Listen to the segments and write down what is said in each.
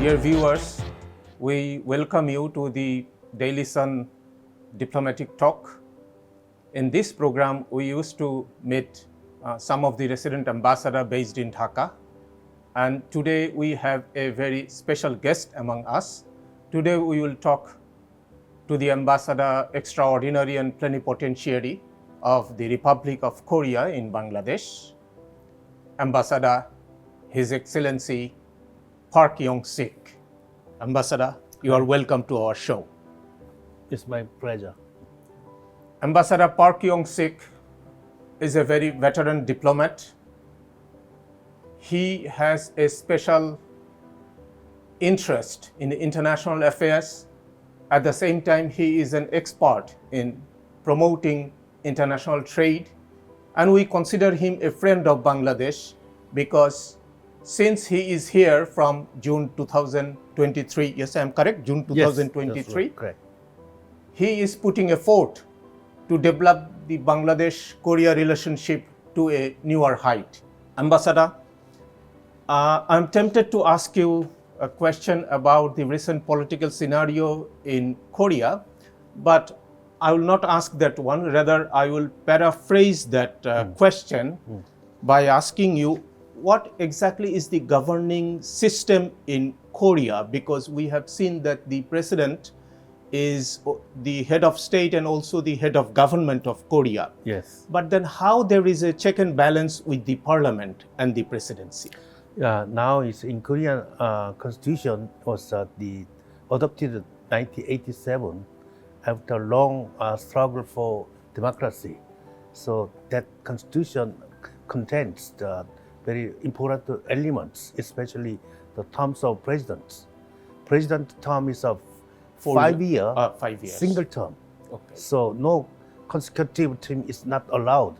Dear viewers, we welcome you to the Daily Sun Diplomatic Talk. In this program, we used to meet some of the resident ambassadors based in Dhaka. And today we have a very special guest among us. Today we will talk to the Ambassador Extraordinary and Plenipotentiary of the Republic of Korea in Bangladesh, Ambassador His Excellency Park Yong-sik. Ambassador, you are welcome to our show. It's my pleasure. Ambassador Park Yong-sik is a very veteran diplomat. He has a special interest in international affairs. At the same time, he is an expert in promoting international trade. And we consider him a friend of Bangladesh because since he is here from June 2023, yes, I am correct, June 2023, yes, right, correct. He is putting effort to develop the Bangladesh-Korea relationship to a newer height. Ambassador, I'm tempted to ask you a question about the recent political scenario in Korea, but I will not ask that one. Rather, I will paraphrase that question by asking you, what exactly is the governing system in Korea? Because we have seen that the president is the head of state and also the head of government of Korea. Yes. But then how there is a check and balance with the parliament and the presidency? Now it's in Korean constitution was adopted in 1987 after a long struggle for democracy. So that constitution contains the very important elements, especially the terms of presidents. President term is a 5 year, 5 years. single term. Okay. So no consecutive term is not allowed.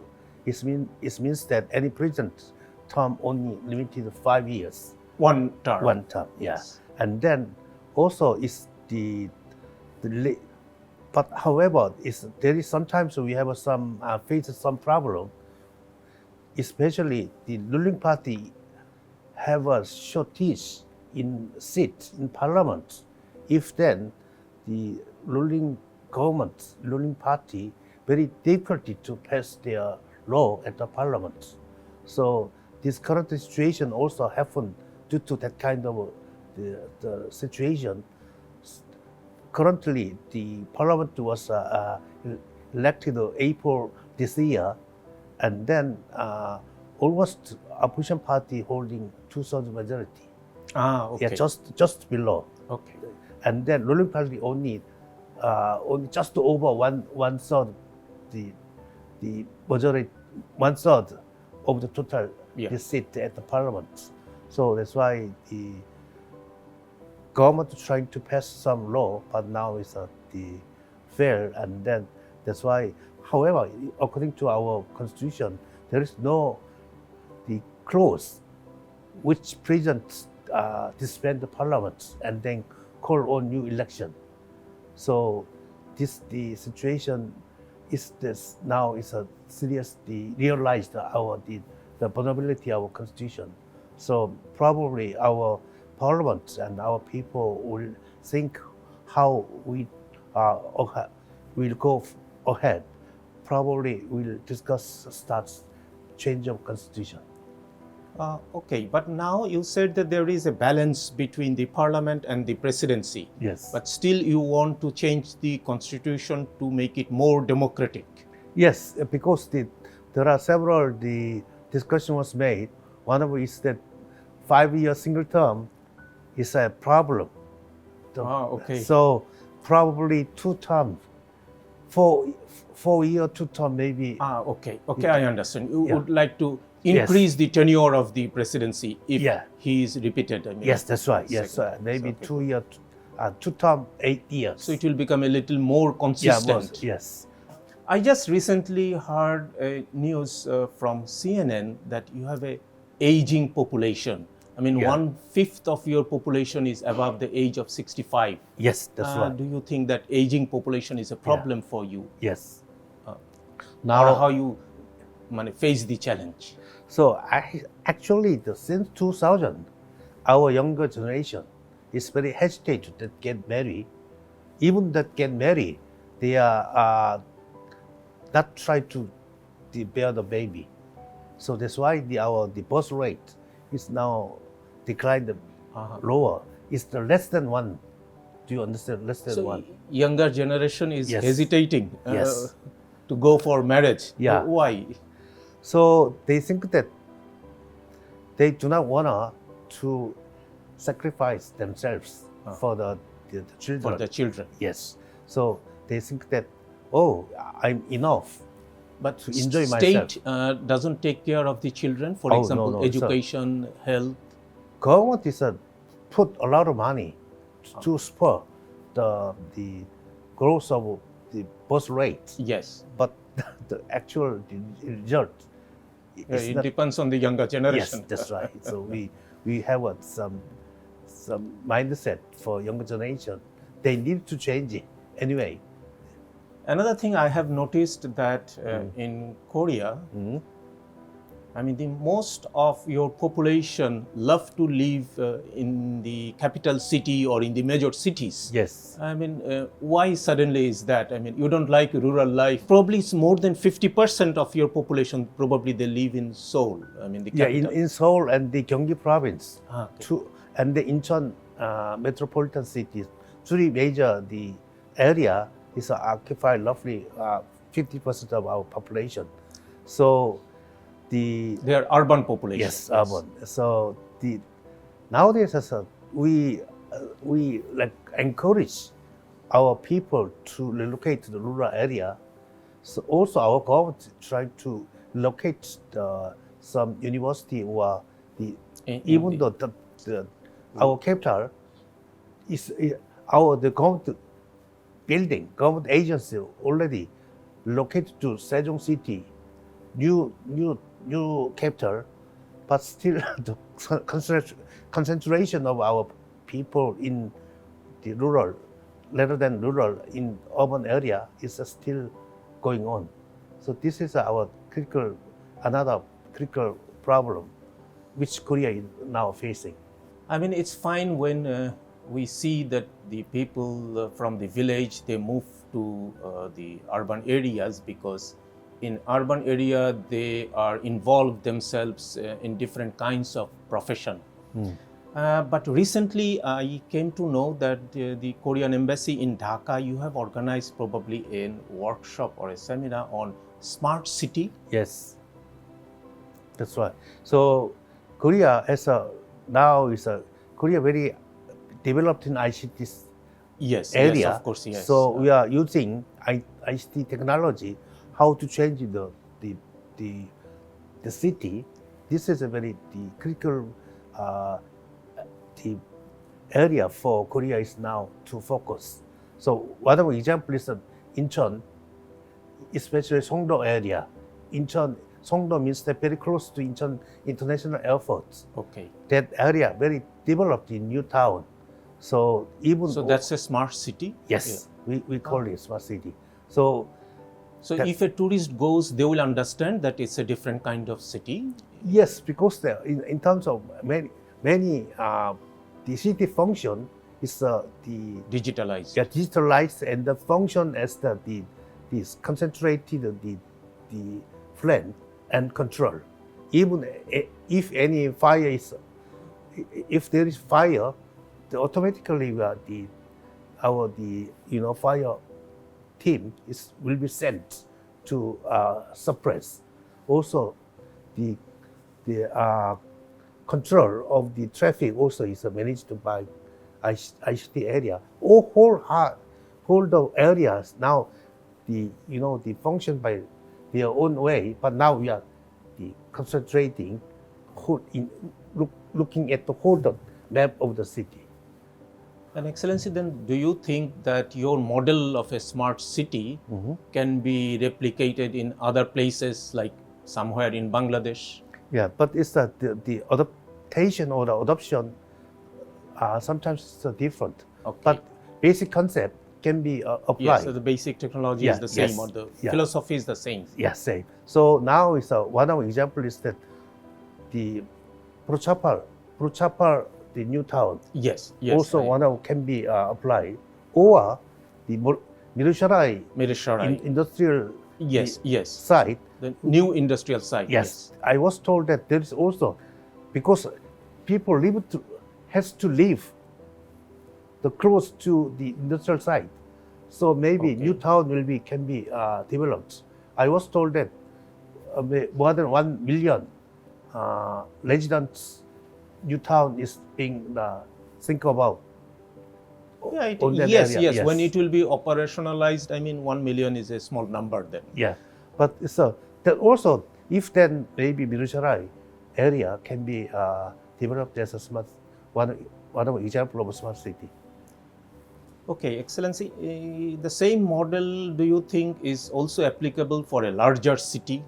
It means that any president term only limited to 5 years. One term. One term, yeah. Yes. And then also is but however, there is sometimes we have some face some problem. Especially the ruling party have a shortage in seats in parliament. If then the ruling government, ruling party, very difficulty to pass their law at the parliament. So this current situation also happened due to that kind of the situation. Currently, the parliament was elected in April this year, and then almost opposition party holding 2/3 majority. Okay. Yeah, just below. Okay. And then ruling party only just over one third the majority, 1/3 of the total the seat at the parliament. So that's why the government is trying to pass some law, but now it's the fair, and then that's why. However, according to our constitution, there is no the clause which president disband the parliament and then call on new election. So the situation is this now is a seriously realized the vulnerability of our constitution. So probably our parliament and our people will think how we will go ahead. Probably we'll start change of constitution. Okay, but now you said that there is a balance between the parliament and the presidency. Yes. But still you want to change the constitution to make it more democratic. Yes, because there are several discussion was made. One of it is that 5-year single term is a problem. Okay. So probably 2 terms. 4-year 2 term maybe. Okay, I understand. You Yeah. would like to increase the tenure of the presidency if he is repeated. I mean, yes, that's right. Yes, maybe okay. 2-year, 2 term, 8 years. So it will become a little more consistent. Yes. I just recently heard news from CNN that you have a aging population. I mean, 1/5 of your population is above the age of 65. Yes, that's right. Do you think that aging population is a problem for you? Yes. Now, how you face the challenge? So actually, since 2000, our younger generation is very hesitant to get married. Even that get married, they are not try to bear the baby. So that's why the birth rate is now declined lower. It's the less than one. Do you understand? Less than So one. younger generation is Yes. hesitating Yes. to go for marriage. Yeah. Why? So they think that they do not want to sacrifice themselves for the children. For the children. Yes. So they think that, oh, I'm enough. But To enjoy myself. state doesn't take care of the children. For Oh, no, example, no, sir. education, health. Government is put a lot of money to spur the growth of the birth rate, Yes. but the actual result is It not. depends on the younger Yes, generation. that's right. So we have some mindset for younger generation. They need to change it anyway. Another thing I have noticed that in Korea, I mean, the most of your population love to live in the capital city or in the major cities. Yes. I mean, why suddenly is that? I mean, you don't like rural life. Probably it's more than 50% of your population, probably they live in Seoul. I mean, the Yeah, capital. in Seoul and the Gyeonggi province, Okay. and the Incheon metropolitan cities, three major the area is occupied roughly 50% of our population. So They are urban population. yes, urban. So nowadays we like encourage our people to relocate to the rural area. So also our government trying to locate some university or even though our capital is the government building, government agency already located to Sejong City, new capital, but still the concentration of our people in the rural, rather than rural in urban area, is still going on. So this is another critical problem which Korea is now facing. I mean, it's fine when we see that the people from the village, they move to the urban areas, because in urban area, they are involved themselves in different kinds of profession. But recently, I came to know that the Korean embassy in Dhaka, you have organized probably a workshop or a seminar on smart city. Yes, that's right. So Korea Korea very developed in ICT Yes, area. yes, of course, yes. So we are using ICT technology how to change the city. This is a very critical the area for Korea is now to focus. So one of the example is Incheon, especially Songdo area. Songdo means that very close to Incheon International Airport. Okay. That area very developed in new town. So that's a smart city? Yes, we call it smart city. So if a tourist goes, they will understand that it's a different kind of city? Yes, because in terms of many the city function is the digitalized. Yeah, digitalized, and the function as this concentrated the plan and control. Even if any fire if there is fire, automatically our fire team will be sent to suppress. Also, the control of the traffic also is managed by ICT area. Whole the areas now the function by their own way, but now we are concentrating looking at the whole map of the city. And Excellency, then do you think that your model of a smart city can be replicated in other places, like somewhere in Bangladesh? Yeah, but it's the adaptation or the adoption sometimes it's different. Okay. But basic concept can be applied. Yes, so the basic technology is the same, or the philosophy is the same. Yeah, same. So now is one of the example is that the Prochapar the new town. Yes, yes. Also, one of can be applied, or the Mirisharai Mirisharai. industrial Yes, yes. site. The new industrial site. Yes, I was told that there is also, because people has to live the close to the industrial site, so maybe new town can be developed. I was told that more than 1 million residents new town is being think about. Yeah, Yes. When it will be operationalized, I mean, 1 million is a small number then. Yeah, but so that also, if then maybe Mirisharai area can be developed as a smart one of example of a smart city. Okay, Excellency, the same model do you think is also applicable for a larger city?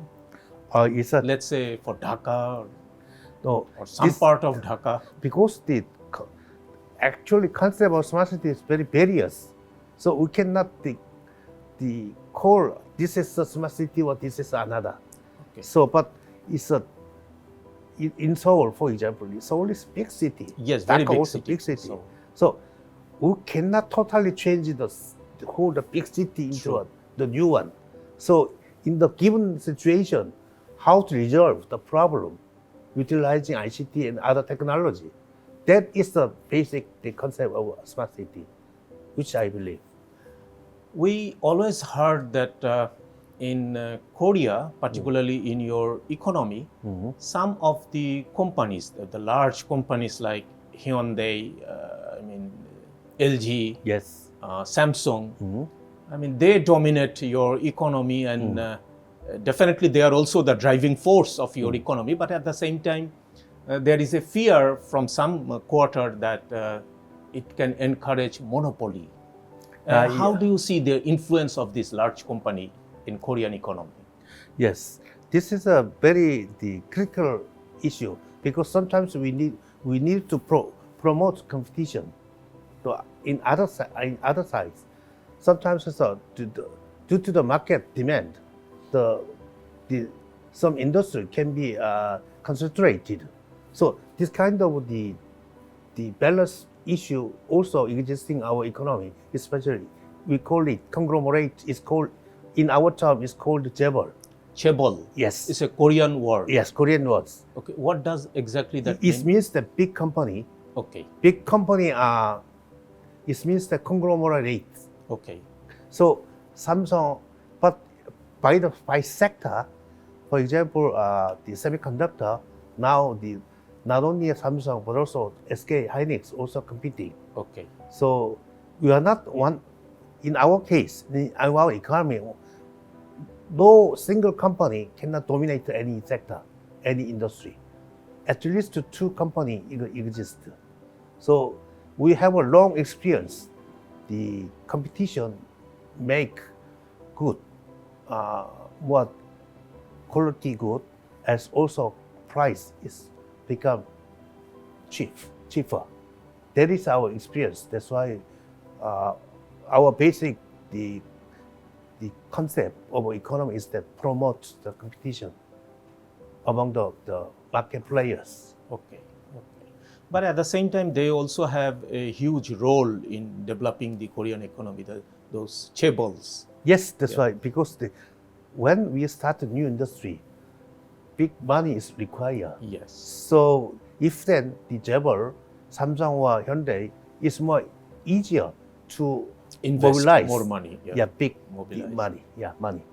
Let's say for Dhaka or some part of Dhaka? Because the actually concept of smart city is very various, so we cannot call this is a smart city or this is another. Okay. So, but it's in Seoul, for example, Seoul is big city. Yes, very Dhaka big also city. big city. So we cannot totally change the whole big city into the new one. So in the given situation, how to resolve the problem utilizing ICT and other technology, that is the concept of a smart city, which I believe. We always heard that in Korea, particularly in your economy, some of the companies, the large companies like Hyundai, LG, Yes, Samsung, I mean, they dominate your economy, and definitely they are also the driving force of your economy. But at the same time, there is a fear from some quarter that it can encourage monopoly. How do you see the influence of this large company in Korean economy? Yes, this is a very critical issue, because sometimes we need to promote competition. So in other sides, sometimes due to the market demand, some industry can be concentrated. So this kind of the balance issue also exists in our economy, especially we call it conglomerate. It's called, in our term, it's called chaebol. Chaebol. Yes. It's a Korean word. Yes, Korean words. Okay. What does exactly that mean? It means the big company. Okay. Big company it means the conglomerate. Okay. So Samsung, but by sector, for example, the semiconductor, now not only Samsung but also SK Hynix also competing. Okay. So we are not one. In our case, in our economy, no single company cannot dominate any sector, any industry. At least two companies exist. So we have a long experience. The competition make good, what quality good, as also price is become cheaper. That is our experience. That's why our basic the concept of economy is that promotes the competition among the market players. Okay. But at the same time, they also have a huge role in developing the Korean economy, those chaebols. Yes, that's right. Because when we start a new industry, big money is required. Yes. So if then the chaebol, Samsung or Hyundai, is more easier to invest mobilize more money. Big mobilize money. Money.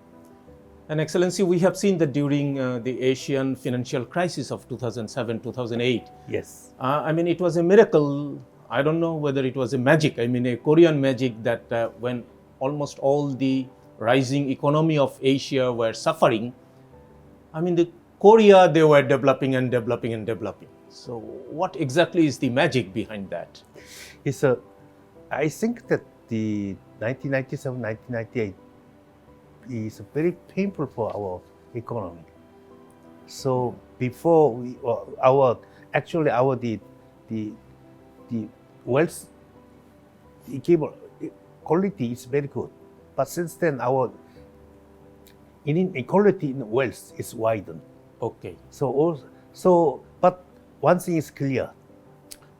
And Excellency, we have seen that during the Asian financial crisis of 2007-2008. Yes. It was a miracle. I don't know whether it was a magic. a Korean magic that when almost all the rising economy of Asia were suffering, the Korea, they were developing and developing and developing. So what exactly is the magic behind that? I think that the 1997, 1998 is very painful for our economy. So before the wealth quality is very good, but since then our inequality in wealth is widened. Okay. But one thing is clear: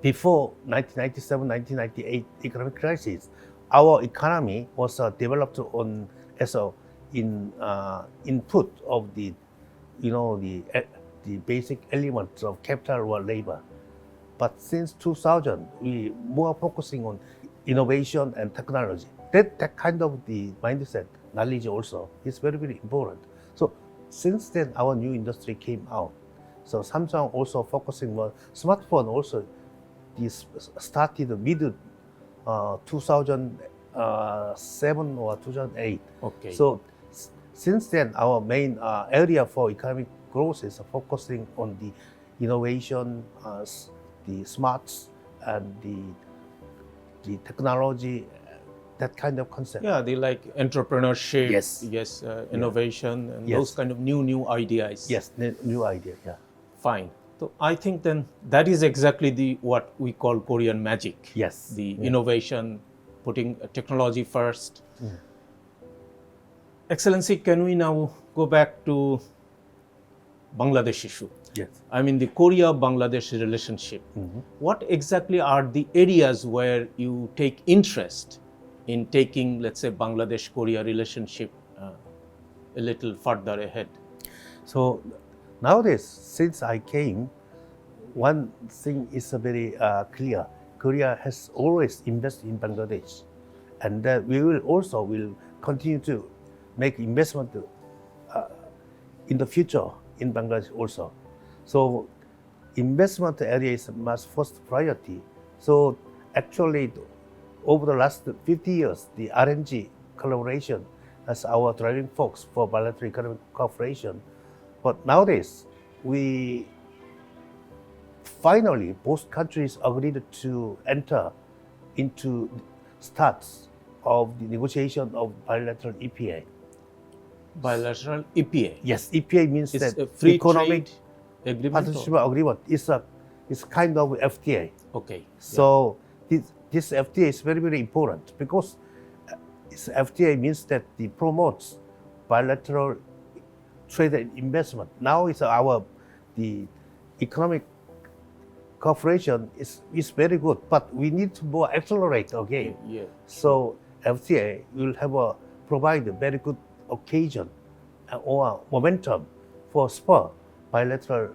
before 1997, 1998 economic crisis, our economy was developed on as a input of the basic elements of capital or labor. But since 2000, we more focusing on innovation and technology. That kind of the mindset, knowledge also is very, very important. So since then, our new industry came out. So Samsung also focusing on smartphone also. This started mid 2007 or 2008. Okay. So since then, our main area for economic growth is focusing on the innovation, the smarts, and the technology, that kind of concept. Yeah, they like entrepreneurship, Yes. innovation, and Yes. those kind of new ideas. Yes, new idea. Yeah. Fine. So I think then that is exactly what we call Korean magic. Yes. The innovation, putting technology first. Excellency, can we now go back to Bangladesh issue? Yes. I mean the Korea-Bangladesh relationship. What exactly are the areas where you take interest in taking, let's say, Bangladesh-Korea relationship a little further ahead? So nowadays, since I came, one thing is very clear. Korea has always invested in Bangladesh, and we will continue to make investment in the future in Bangladesh also. So investment area is my first priority. So actually, over the last 50 years, the RNG collaboration as our driving force for bilateral economic cooperation. But nowadays, we finally, both countries agreed to enter into starts of the negotiation of bilateral EPA. Bilateral EPA. Yes, EPA means It's that a free economic trade agreement. partnership agreement is kind of FTA. Okay. So this FTA is very, very important because FTA means that it promotes bilateral trade and investment. Now it's the economic cooperation is very good, but we need to more accelerate again. Yeah. So FTA will provide a very good occasion or momentum for spur bilateral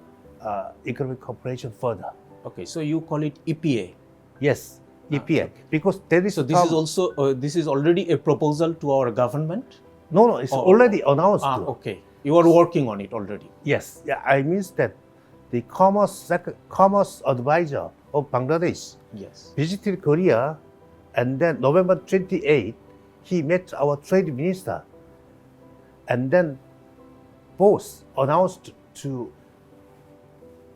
economic cooperation further. Okay. So you call it EPA. Yes, EPA, because there is So this is already a proposal to our government. no, it's already announced. Okay. You are working on it already. Yes, yeah, I mean that the commerce advisor of Bangladesh Yes. visited Korea, and then November 28, he met our trade minister, and then both announced to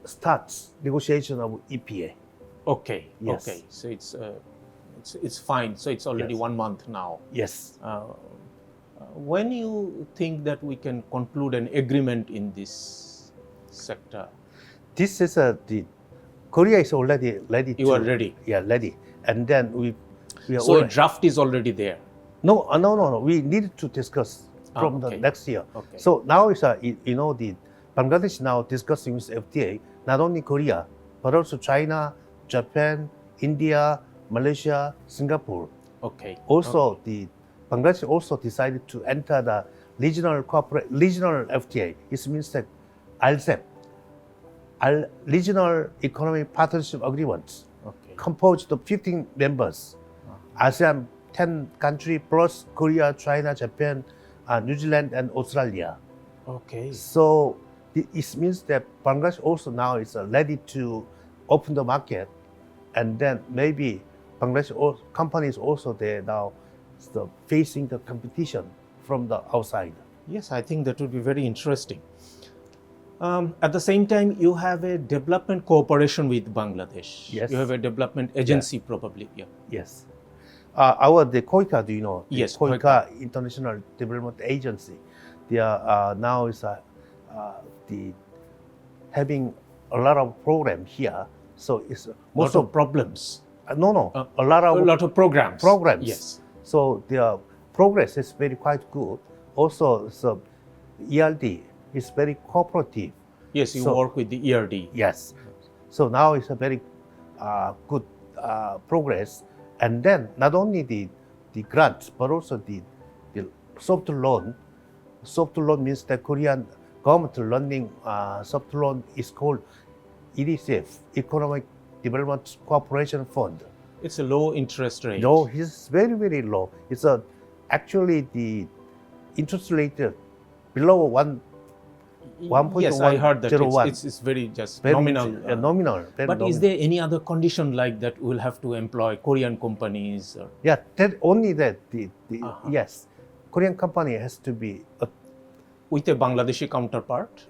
start negotiation of EPA. Okay. Yes. Okay. So it's fine. So it's already Yes. 1 month now. Yes. When you think that we can conclude an agreement in this sector? This is Korea is already ready. You are ready. Yeah, ready. And then we are So a already, draft is already there. no. We need to discuss from okay. the next year. Okay. So now is the Bangladesh now discussing with FTA, not only Korea, but also China, Japan, India, Malaysia, Singapore. Okay. Also, the Bangladesh also decided to enter the regional FTA. It means that RCEP, Regional Economic Partnership Agreements, Okay. composed of 15 members, ASEAN 10 countries plus Korea, China, Japan, New Zealand, and Australia. Okay. So it means that Bangladesh also now is ready to open the market, and then maybe Bangladesh companies also there now facing the competition from the outside. Yes, I think that would be very interesting. At the same time, you have a development cooperation with Bangladesh. Yes. You have a development agency probably. Yeah. Yes. The KOICA, do you know? The Yes, KOICA International Development Agency. They are now is having a lot of program here. So it's Most of problems. a lot A of lot of programs. programs. Yes. So their progress is very quite good. Also, so ERD is very cooperative. Yes, you So- work with the ERD. Yes. So now it's a very good progress. And then not only the grants, but also the soft loan. Soft loan means that Korean government lending soft loan is called EDCF, Economic Development Cooperation Fund. It's a low interest rate. No, it's very, very low. It's actually the interest rate below 1.101. Yes, I heard that. It's very just very nominal. Nominal. Very But nominal. is there any other condition like that we'll have to employ Korean companies? Or? Yeah, only that. Yes, Korean company has to be. With a Bangladeshi counterpart?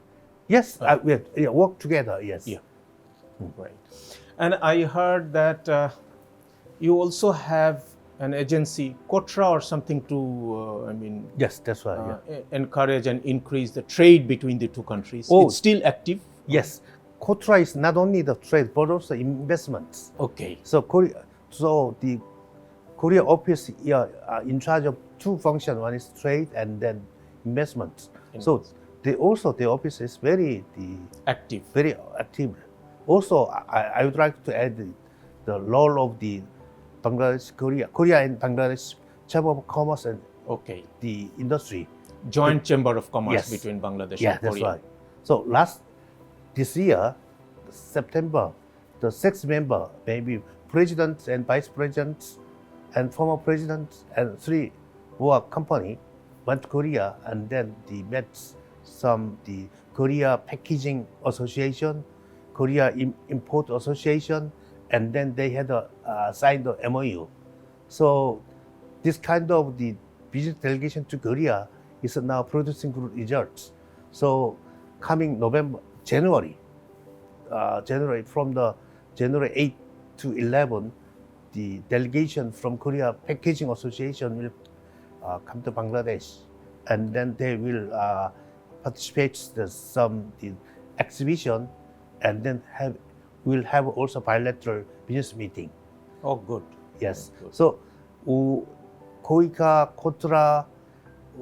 Yes, we work together. Yes. Yeah. Right. And I heard that you also have an agency, Kotra or something to, Yes, that's right. encourage and increase the trade between the two countries. Oh. It's still active? Yes, Kotra is not only the trade but also investments. Okay. So the Korea office in charge of two functions. One is trade and then investments. So the office is very active. Very active. Also, I would like to add the role of the Korea and Bangladesh Chamber of Commerce and the industry. Joint Chamber of Commerce between Bangladesh and Korea. That's right. So this year, September, the 6 member, maybe presidents and vice presidents and former presidents and 3 who are company went to Korea, and then they met the Korea Packaging Association, Korea Import Association, and then they had signed the MOU. So this kind of the business delegation to Korea is now producing good results. So coming January from the January 8 to 11, the delegation from Korea Packaging Association will come to Bangladesh, and then they will participate in the exhibition, and then we'll have also bilateral business meeting. Oh, good. Yes. Good. So KOICA, KOTRA,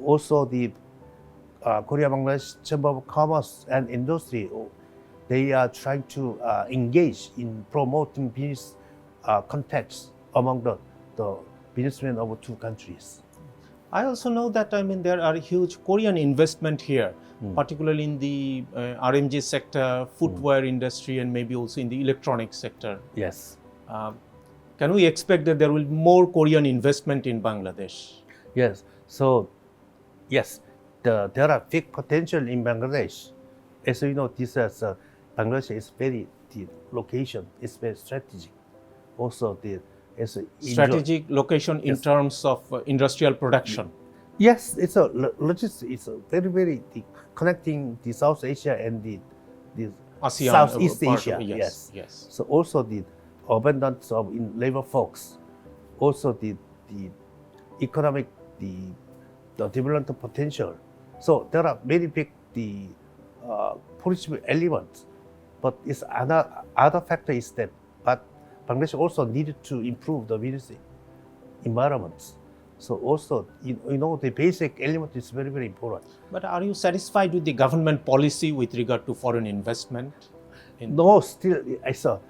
also the Korea Bangladesh Chamber of Commerce and Industry, they are trying to engage in promoting business contacts among the businessmen of two countries. I also know that there are huge Korean investment here, particularly in the RMG sector, footwear industry, and maybe also in the electronics sector. Yes. Can we expect that there will be more Korean investment in Bangladesh? Yes. So, yes, there are big potential in Bangladesh. As you know, Bangladesh is the location is very strategic. Also, strategic location in terms of industrial production. Yes, it's a logistics. It's a very connecting the South Asia and the ASEAN, Southeast Asia. Yes. So also the abundance of labor force, also the economic the development potential. So there are very big positive elements, but it's other factor is that Bangladesh also needed to improve the business environments. So also, the basic element is very, very important. But are you satisfied with the government policy with regard to foreign investment? No, still,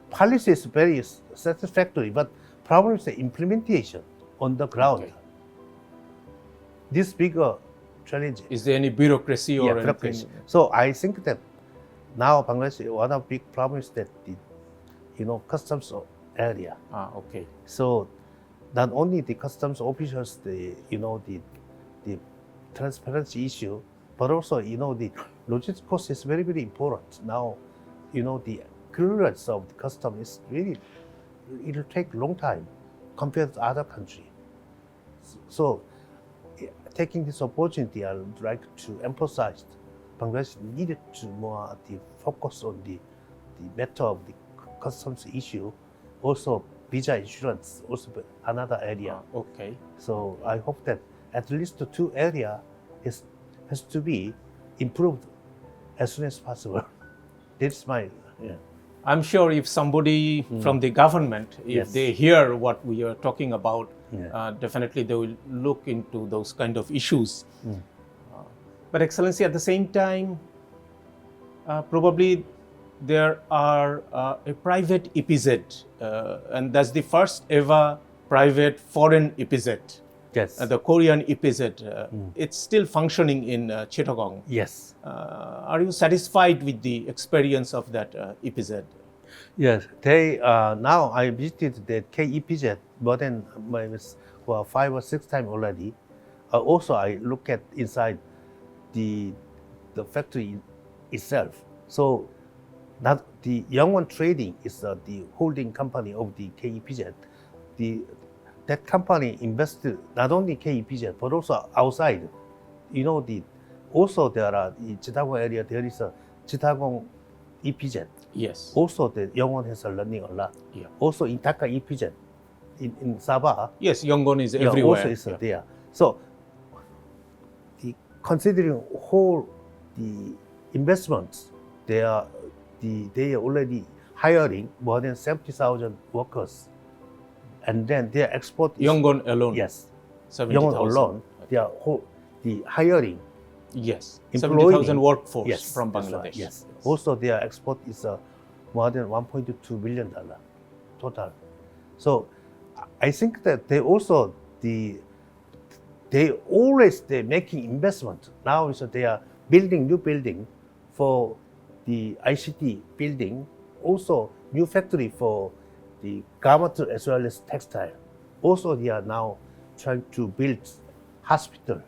policy is very satisfactory, but problem is the implementation on the ground. Okay. This bigger challenge. Is there any bureaucracy or anything? Bureaucracy. So I think that now Bangladesh, one of the big problems is that customs area. Okay. So not only the customs officials, the transparency issue, but also the logistics cost is very, very important. Now, the clearance of the customs is really, it'll take a long time compared to other countries. So taking this opportunity, I would like to emphasize Bangladesh needed to more focus on the matter of the customs issue, also visa insurance, also another area. Okay. So I hope that at least the 2 areas has to be improved as soon as possible. That's my. I'm sure if somebody from the government, if they hear what we are talking about, definitely they will look into those kind of issues. But Excellency, at the same time, probably there are a private EPZ, and that's the first ever private foreign EPZ. Yes. The Korean EPZ. It's still functioning in Chittagong. Yes. Are you satisfied with the experience of that EPZ? Yes. They now I visited the KEPZ more than 5 or 6 times already. Also, I look at inside the factory itself. So, not the Youngwon Trading is the holding company of the KEPZ. That company invested not only KEPZ but also outside. You know, also there are in Chittagong area there is a Chittagong EPZ. Yes. Also, the Youngwon has learning a lot. Yeah. Also in Dhaka EPZ, in Sabah. Yes, Yangon is everywhere. Also is there. So, considering whole the investments, they are already hiring more than 70,000 workers, and then their export is Yangon alone. Yes, 70,000. Yangon alone. The hiring. Yes, employing 70,000 workforce yes, from that's Bangladesh. right, yes. Also, their export is more than $1.2 billion total. So, I think that they also they're making investment. Now so they are building new building for the ICT building, also new factory for the garment as well as textile. Also, they are now trying to build hospital.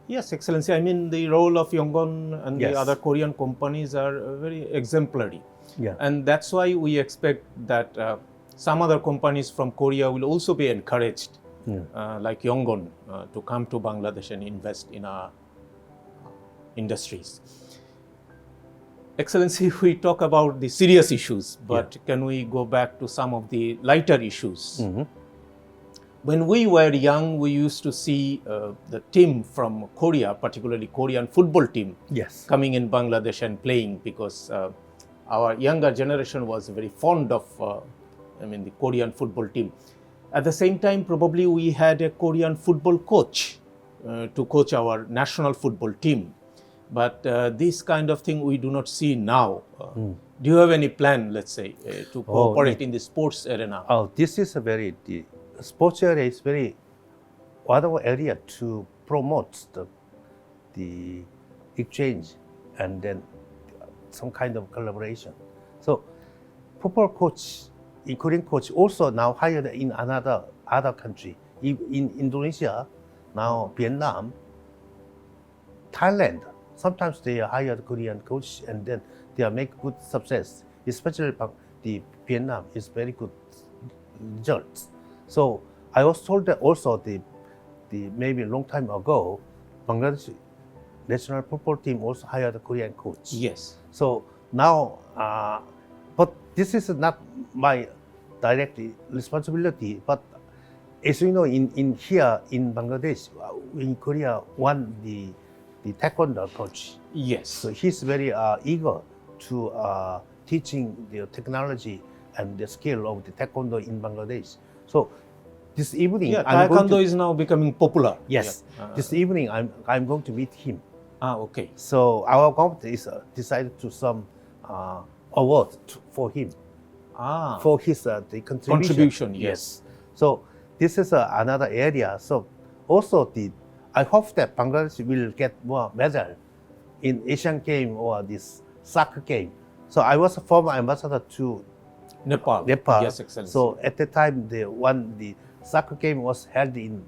Yes, Excellency. I mean, the role of Yangon and Yes. the other Korean companies are very exemplary. Yeah. And that's why we expect that some other companies from Korea will also be encouraged, like Yangon, to come to Bangladesh and invest in our industries. Excellency, we talk about the serious issues, but can we go back to some of the lighter issues? When we were young, we used to see the team from Korea, particularly Korean football team, Yes. coming in Bangladesh and playing, because our younger generation was very fond of the Korean football team. At the same time, probably we had a Korean football coach to coach our national football team. But this kind of thing we do not see now. Do you have any plan, let's say, to cooperate in the sports arena? Oh, this is the sports area is very wonderful area to promote the exchange and then some kind of collaboration. So, football coach, Korean coach also now hired in other country, in Indonesia, now Vietnam, Thailand. Sometimes they hire the Korean coach and then they make good success. Especially the Vietnam is very good results. So I was told that also the maybe a long time ago, Bangladesh national football team also hired a Korean coach. Yes. So now, but this is not my direct responsibility. But as you know, in here in Bangladesh, in Korea, the taekwondo coach. Yes. So he's very eager to teaching the technology and the skill of the taekwondo in Bangladesh. So this evening, taekwondo is now becoming popular. Yes. This evening, I'm going to meet him. Okay. So our government is decided to some award for him for his the contribution. Yes. So this is another area. So also I hope that Bangladesh will get more medal in Asian game or this soccer game. So I was a former ambassador to Nepal. Yes, Excellency. So at the time, the soccer game was held in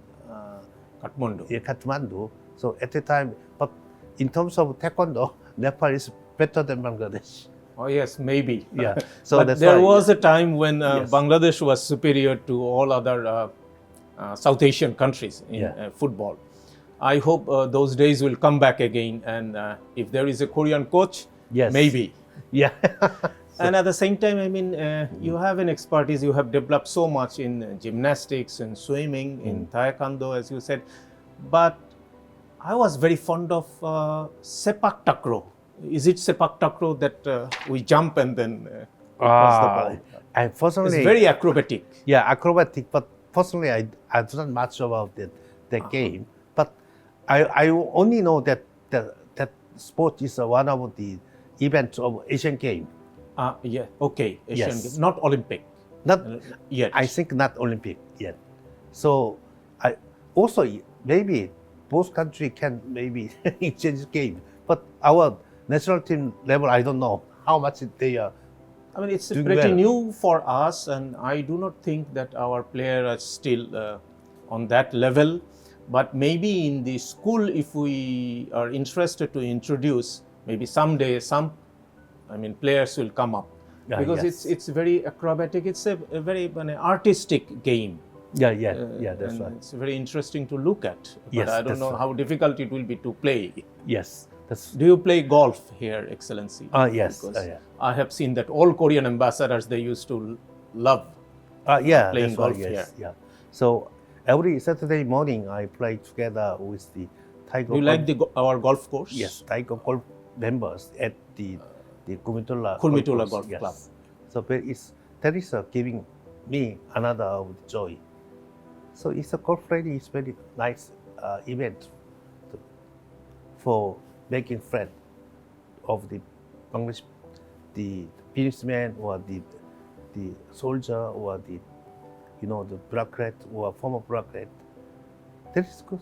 Kathmandu. So at the time, but in terms of taekwondo, Nepal is better than Bangladesh. Oh yes, maybe. Yeah. So but that's there why, was a time when Bangladesh was superior to all other South Asian countries in football. I hope those days will come back again, and if there is a Korean coach, maybe. Yeah. And at the same time, you have an expertise, you have developed so much in gymnastics and swimming, in taekwondo, as you said. But I was very fond of sepak takraw. Is it sepak takraw that we jump and then cross the ball? And personally, it's very acrobatic. Yeah, acrobatic. But personally, I don't know much about that game. But I only know that that sport is one of the event of Asian Game. Yeah, okay, Asian Yes. Games, not Olympic Not, yet. I think not Olympic yet. So I also maybe both countries can maybe exchange game, but our national team level, I don't know how much they are. I mean, it's doing pretty well. new for us, and I do not think that our players are still on that level. But maybe in the school, if we are interested to introduce, maybe someday players will come up, because yes. it's very acrobatic. It's a very artistic game. Yeah, that's and right. It's very interesting to look at. But Yes, I don't that's know right. how difficult it will be to play. Yes, that's. Do you play golf here, Excellency? Yes, Because yeah. I have seen that all Korean ambassadors, they used to love Yeah, playing that's golf right, yes, here. yeah. So every Saturday morning, I play together with the Tiger. Do you like our golf course? Yes, Tiger golf members at the Kulmitula Kulmitula Golf Golf Course, Club. yes. So that is giving me another of the joy. So it's a golf rally. It's very nice event for making friends of the Bangladesh, the businessman or the soldier or the bureaucrat or former bureaucrat. That is good.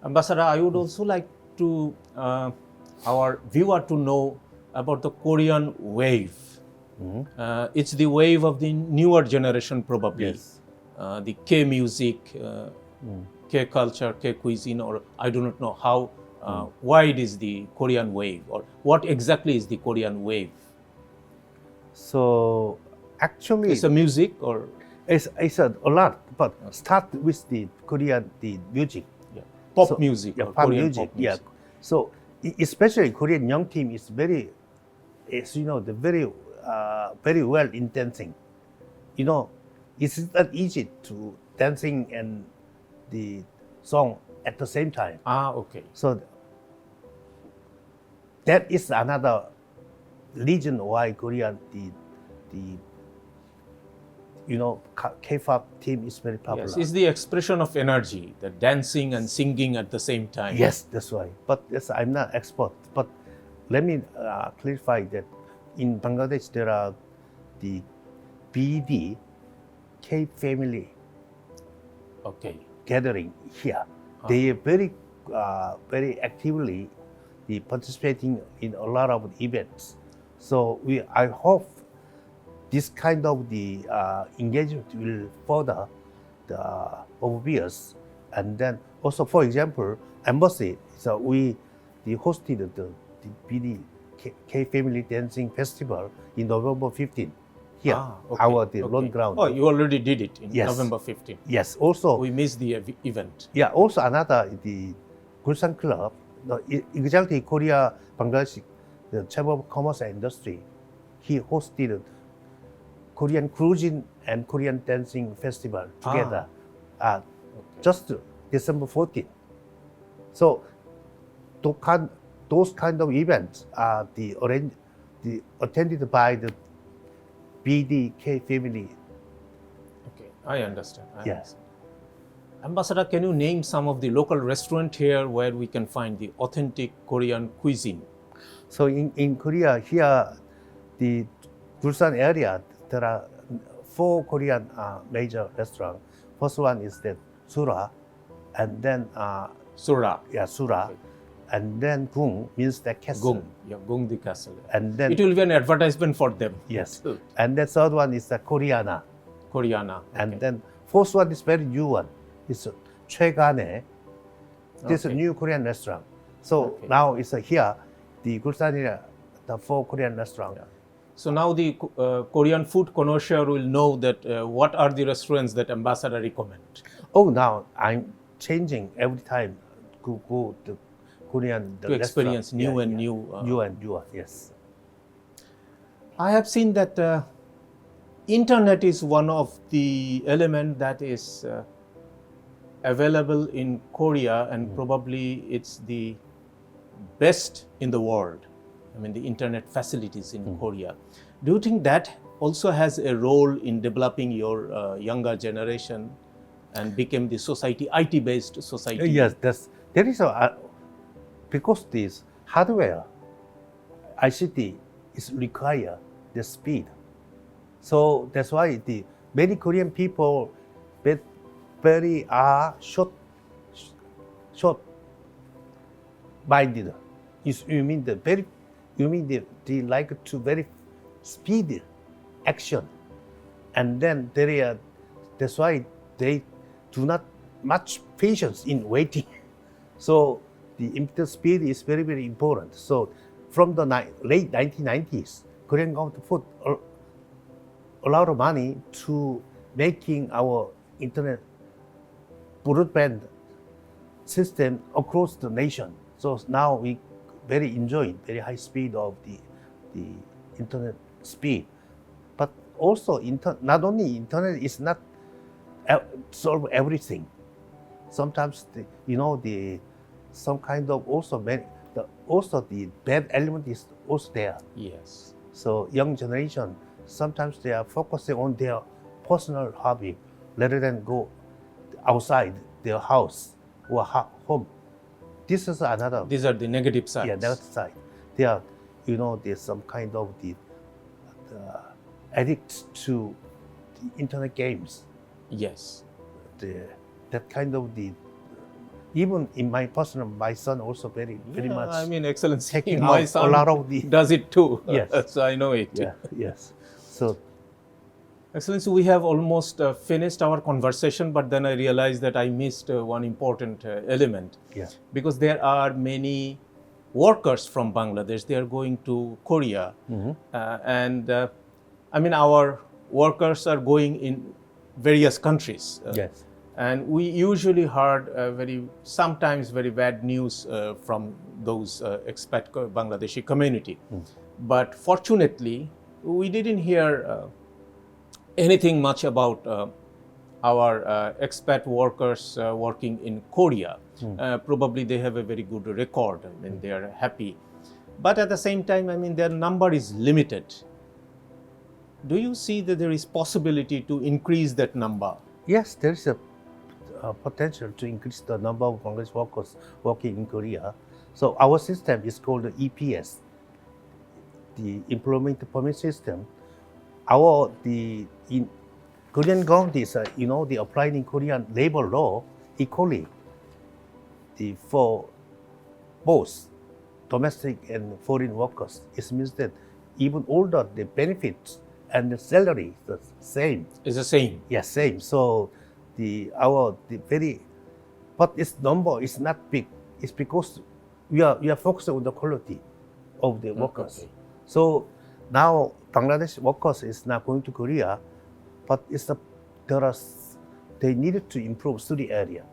Ambassador, I would also like to our viewer to know about the Korean wave. It's the wave of the newer generation, probably. Yes. The K music, K culture, K cuisine, or I do not know how wide is the Korean wave, or what exactly is the Korean wave? So actually, It's a music, or it's a lot, but start with the Korean music. pop music, Yeah, or pop Korean music. pop music. Yeah. So especially Korean young team is very, the very well in dancing. It's not easy to dancing and the song at the same time. Okay. So that is another reason why Korean K-pop team is very popular. Yes, it's the expression of energy, the dancing and singing at the same time. Yes, that's why. But yes, I'm not expert. But let me clarify that in Bangladesh there are the BD K family Okay. gathering here. They are very actively participating in a lot of events. So I hope this kind of the engagement will further over years. And then also, for example, embassy. So we hosted the BD K Family Dancing Festival in November 15. Here, our lawn ground. Oh, you already did it in Yes. November 15. Yes. Also, We missed the event. yeah. Also, another the Gulsan Club, exactly Korea Bangladesh, the Chamber of Commerce and Industry, he hosted Korean cruising and Korean dancing festival together, just December 14. So, those kind of events are attended by the BDK family. Okay, I understand. Yes. Ambassador, can you name some of the local restaurants here where we can find the authentic Korean cuisine? So in Korea, here, the Ulsan area, there are 4 Korean major restaurants. First one is the Sura, and then Sura. Sura, Okay. and then Gung means the castle. Gung. Yeah, Gung the castle. And then It will be an advertisement for them. yes, Good. and the third one is the Koreana, Koreana. and okay. then fourth one is very new one. It's 최간에. This is a Okay. new Korean restaurant. So Okay. now it's here, the Gulsan area, the 4 Korean restaurants. Yeah. So now the Korean food connoisseur will know that what are the restaurants that Ambassador recommend. Oh, now I'm changing every time to go to Korean To experience new and new. new and new, yes. I have seen that internet is one of the element that is available in Korea, and probably it's the best in the world. I mean, the internet facilities in Korea. Do you think that also has a role in developing your younger generation and became the society, IT-based society? Yes, there is because this hardware ICT is require the speed. So that's why the many Korean people very are short minded. You mean they like to very speedy action, and then that's why they do not much patience in waiting. So the internet speed is very, very important. So from the late 1990s, Korean government put a lot of money to making our internet broadband system across the nation. So now we very enjoy very high speed of the internet speed. But also not only internet is not solve everything. Sometimes some kind of also the bad element is also there. Yes. So young generation sometimes they are focusing on their personal hobby rather than go outside their house or home. This is another. These are the negative sides. Yeah, negative side. They are, there's some kind of the addict to the internet games. Yes. That kind of even in my son also very much. I mean, Excellency, taking my out son a lot of does it too. Yes. So I know it. Yeah. Yes. So. Excellency, we have almost finished our conversation, but then I realized that I missed one important element. Yeah. Because there are many workers from Bangladesh, they are going to Korea. And I mean, our workers are going in various countries. Yes. And we usually heard sometimes very bad news from those expat Bangladeshi community. But fortunately, we didn't hear anything much about our expat workers working in Korea. Probably they have a very good record. I mean, they are happy. But at the same time, I mean, their number is limited. Do you see that there is possibility to increase that number? Yes, there is a potential to increase the number of Bangladeshi workers working in Korea. So our system is called the EPS, the Employment Permit System. In Korean government is they applied in Korean labor law equally for both domestic and foreign workers. It means that even older the benefits and the salary is the same. It's the same. Yes, same. So but its number is not big. It's because we are focused on the quality of the workers. Okay. So now Bangladesh workers is now going to Korea, but they needed to improve 3 areas.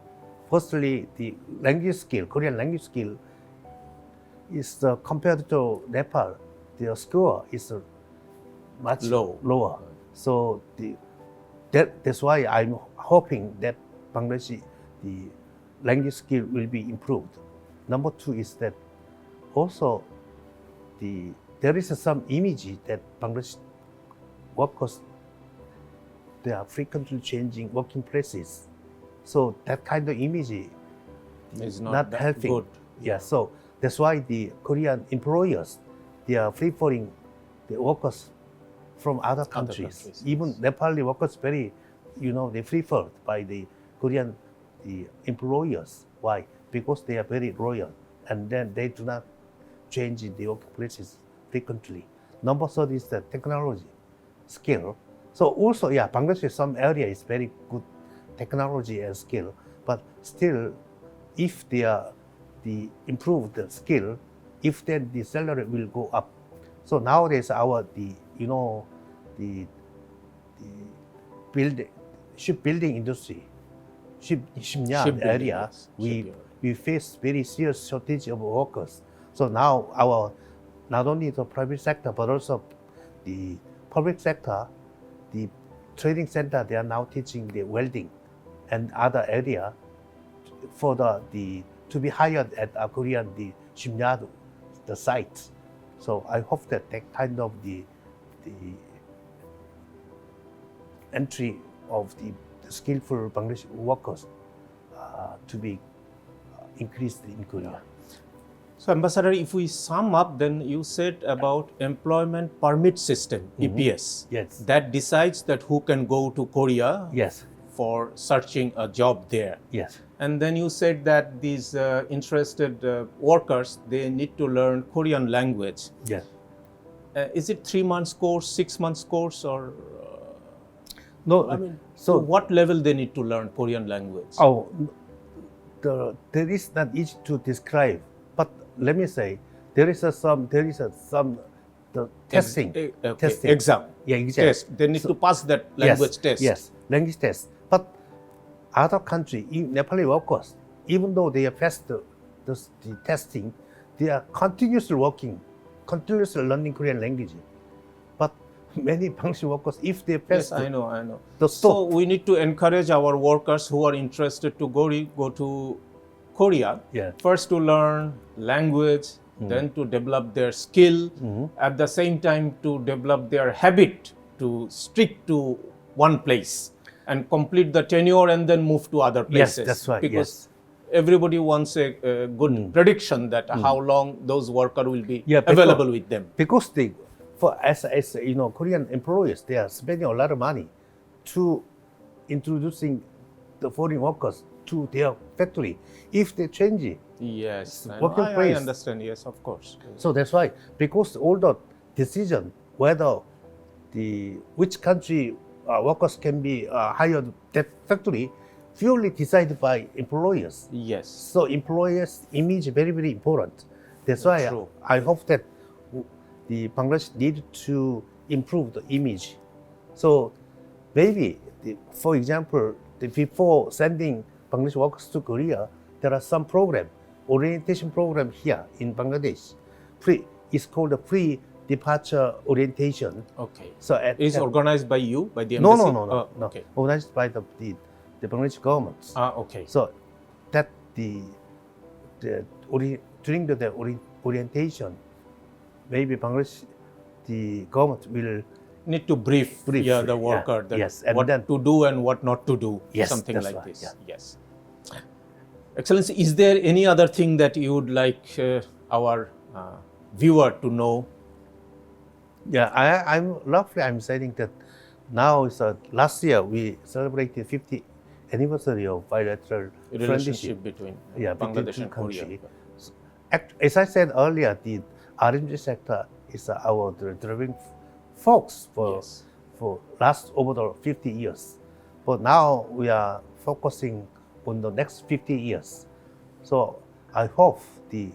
Firstly, the language skill, Korean language skill, is compared to Nepal, their score is much lower. So that's why I'm hoping that Bangladesh, the language skill will be improved. Number 2 is that also there is some image that Bangladesh workers, they are frequently changing working places. So that kind of image is not helping. Good. Yeah, so that's why the Korean employers, they are preferring the workers from other countries. Even Nepali workers they preferred by the Korean employers. Why? Because they are very loyal, and then they do not change the working places frequently. Number 3 is the technology skill. So also, Bangladesh, some area is very good technology and skill, but still, if they improve the skill, if then the salary will go up. So nowadays, shipbuilding industry, shipyard area, we face very serious shortage of workers. So now not only the private sector, but also the public sector, the training center, they are now teaching the welding and other area for to be hired at a Korean shipyard, the sites. So I hope that kind of the entry of the skillful Bangladeshi workers to be increased in Korea. So, Ambassador, if we sum up, then you said about employment permit system, EPS. Yes. That decides that who can go to Korea Yes. for searching a job there. Yes. And then you said that these interested workers, they need to learn Korean language. Yes. Is it 3 months course, 6 months course, or No. I mean, so to what level they need to learn Korean language? Oh, there is not easy to describe, but let me say there is some the testing, Okay. testing. Exam. Yeah, exam. Test. They need to pass that language test. Yes, language test. But other country, Nepali workers, even though they have passed the testing, they are continuously working, continuously learning Korean language. But many Bangladeshi workers, if they pass, Yes, I know. the So stop. we need to encourage our workers who are interested to go to Korea. Yeah. First to learn language, then to develop their skill. At the same time to develop their habit to stick to one place and complete the tenure and then move to other Yes, places. that's right. Because everybody wants a good prediction that how long those workers will be available with them. Because as you know, Korean employers, they are spending a lot of money to introducing the foreign workers to their factory. If they change it, Yes, working I place. understand. Yes, of course. so that's why, because all the decision whether which country workers can be hired that factory purely decided by employers. Yes. So employers' image is very, very important. That's why True. I hope that the Bangladesh need to improve the image. So maybe, for example, before sending Bangladesh workers to Korea, there are some orientation program here in Bangladesh. It's called a pre-departure orientation. Okay. So Is organized by you, by the no, embassy? no. Okay. Organized by the Bangladesh government. Okay. So that during the orientation, maybe Bangladesh, the government will Need to brief the worker that yes, and what then, to do and what not to do. Yes, Something that's like right, this. yeah. Yes. Excellency, is there any other thing that you would like our viewer to know? Yeah, I'm saying that now is last year we celebrated 50th anniversary of bilateral Relationship between between Bangladesh two and Korea. countries. As I said earlier, the R&D sector is our driving force for last over the 50 years. But now we are focusing on the next 50 years. So I hope the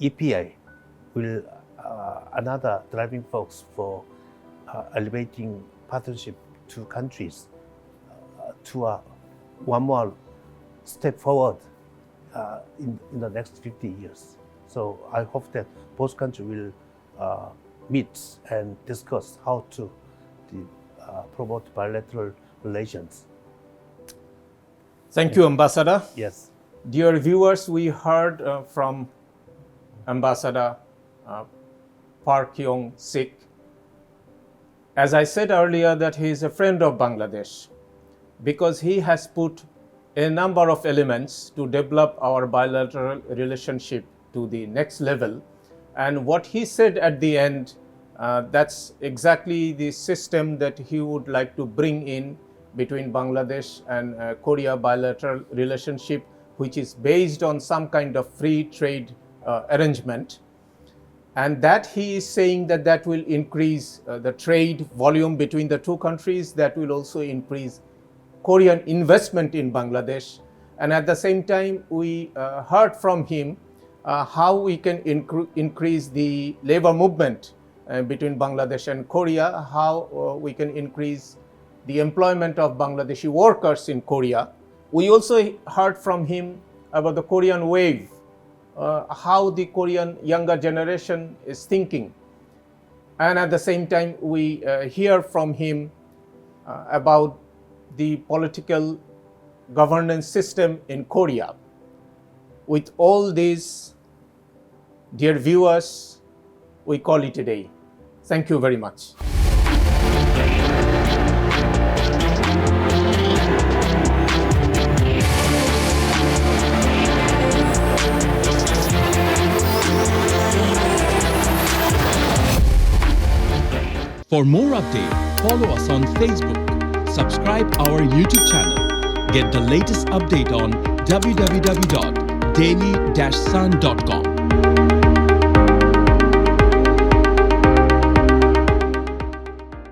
EPI will another driving force for elevating partnership to countries to one more step forward in the next 50 years. So I hope that both countries will meet and discuss how to promote bilateral relations. Thank you, Ambassador. Yes. Dear viewers, we heard from Ambassador Park Kyung-sik. As I said earlier, that he is a friend of Bangladesh because he has put a number of elements to develop our bilateral relationship to the next level. And what he said at the end, that's exactly the system that he would like to bring in between Bangladesh and Korea bilateral relationship, which is based on some kind of free trade arrangement. And that he is saying that will increase the trade volume between the two countries, that will also increase Korean investment in Bangladesh. And at the same time, we heard from him how we can increase the labor movement between Bangladesh and Korea, how we can increase the employment of Bangladeshi workers in Korea. We also heard from him about the Korean wave, how the Korean younger generation is thinking. And at the same time, we hear from him about the political governance system in Korea. With all these, dear viewers, we call it a day. Thank you very much. For more updates, follow us on Facebook, subscribe our YouTube channel, get the latest update on www.daily-sun.com.